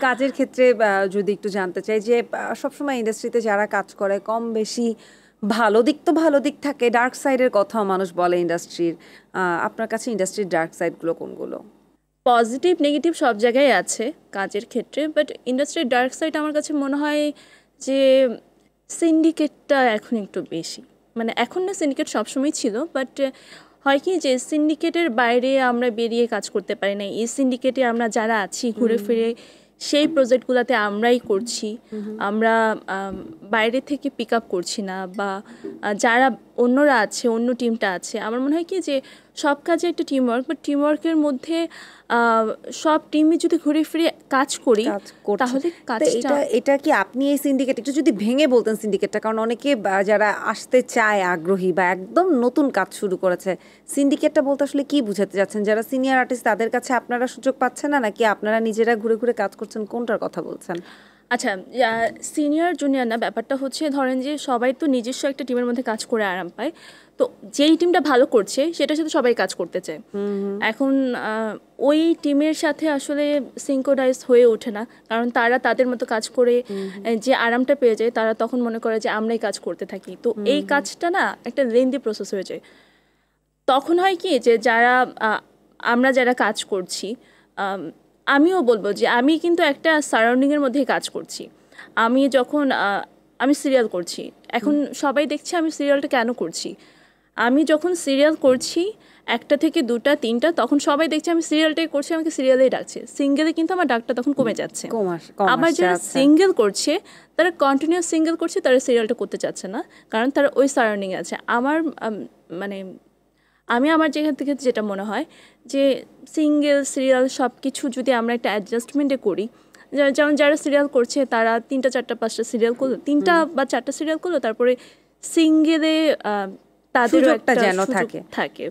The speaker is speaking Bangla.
কাজের ক্ষেত্রে যদি একটু জানতে চাই যে সবসময় ইন্ডাস্ট্রিতে যারা কাজ করে কম বেশি ভালো দিক তো ভালো দিক থাকে, ডার্ক সাইডের কথাও মানুষ বলে ইন্ডাস্ট্রির। আপনার কাছে ইন্ডাস্ট্রির ডার্ক সাইডগুলো কোনগুলো? পজিটিভ নেগেটিভ সব জায়গায় আছে কাজের ক্ষেত্রে, বাট ইন্ডাস্ট্রির ডার্ক সাইড আমার কাছে মনে হয় যে সিন্ডিকেটটা এখন একটু বেশি। মানে এখন না, সিন্ডিকেট সবসময় ছিল, বাট হয় কি যে সিন্ডিকেটের বাইরে আমরা বেরিয়ে কাজ করতে পারি না। এই সিন্ডিকেটে আমরা যারা আছি ঘুরে ফিরে সেই প্রজেক্টগুলোতে আমরাই করছি, আমরা বাইরে থেকে পিক আপ করছি না, বা যারা অন্যরা আছে, অন্য টিমটা আছে। আমার মনে হয় কি যে সব কাজে একটা টিমওয়ার্ক, বাট টিমওয়ার্কের মধ্যে সব টিমই যদি ঘুরে ফিরে কাজ করি তাহলে কাজটা। এটা কি আপনি এই সিন্ডিকেট একটু যদি ভেঙে বলতেন সিন্ডিকেটটা, কারণ অনেকে যারা আসতে চায় আগ্রহী বা একদম নতুন কাজ শুরু করেছে, সিন্ডিকেটটা বলতে আসলে কি বুঝাতে যাচ্ছেন? যারা সিনিয়র আর্টিস্ট তাদের কাছে আপনারা সুযোগ পাচ্ছেন না, নাকি আপনারা নিজেরা ঘুরে ঘুরে কাজ করছেন, কোনটার কথা বলছেন? আচ্ছা, সিনিয়র জুনিয়র না, ব্যাপারটা হচ্ছে ধরেন যে সবাই তো নিজস্ব একটা টিমের মধ্যে কাজ করে আরাম পায়। তো যেই টিমটা ভালো করছে সেটার সাথে সবাই কাজ করতে চায়। এখন ওই টিমের সাথে আসলে সিঙ্কোনাইজ হয়ে ওঠে না, কারণ তারা তাদের মতো কাজ করে যে আরামটা পেয়ে যায়, তারা তখন মনে করে যে আমরাই কাজ করতে থাকি। তো এই কাজটা না একটা লেন্দি প্রসেস হয়ে যায়। তখন হয় কি যে আমরা যারা কাজ করছি, আমিও বলবো যে আমি কিন্তু একটা সারাউন্ডিংয়ের মধ্যে কাজ করছি। আমি যখন আমি সিরিয়াল করছি, এখন সবাই দেখছে আমি সিরিয়ালটা কেন করছি। আমি যখন সিরিয়াল করছি 1টা থেকে 2টা 3টা, তখন সবাই দেখছে আমি সিরিয়ালটাই করছি, আমাকে সিরিয়ালেই ডাকছে। সিঙ্গেলে কিন্তু আমার ডাকটা তখন কমে যাচ্ছে। আবার যারা সিঙ্গেল করছে তারা কন্টিনিউয়াস সিঙ্গেল করছে, তারা সিরিয়ালটা করতে চাচ্ছে না, কারণ তারা ওই সারাউন্ডিংয়ে আছে। আমার মানে আমি আমার জায়গা থেকে যেটা মনে হয় যে সিঙ্গেল সিরিয়াল সব কিছু যদি আমরা একটা অ্যাডজাস্টমেন্টে করি, যেমন যারা সিরিয়াল করছে তারা 3টা 4টা 5টা সিরিয়াল করলো, 3টা বা 4টা সিরিয়াল করলো, তারপরে সিঙ্গেলে তাদেরও একটা যেন থাকে।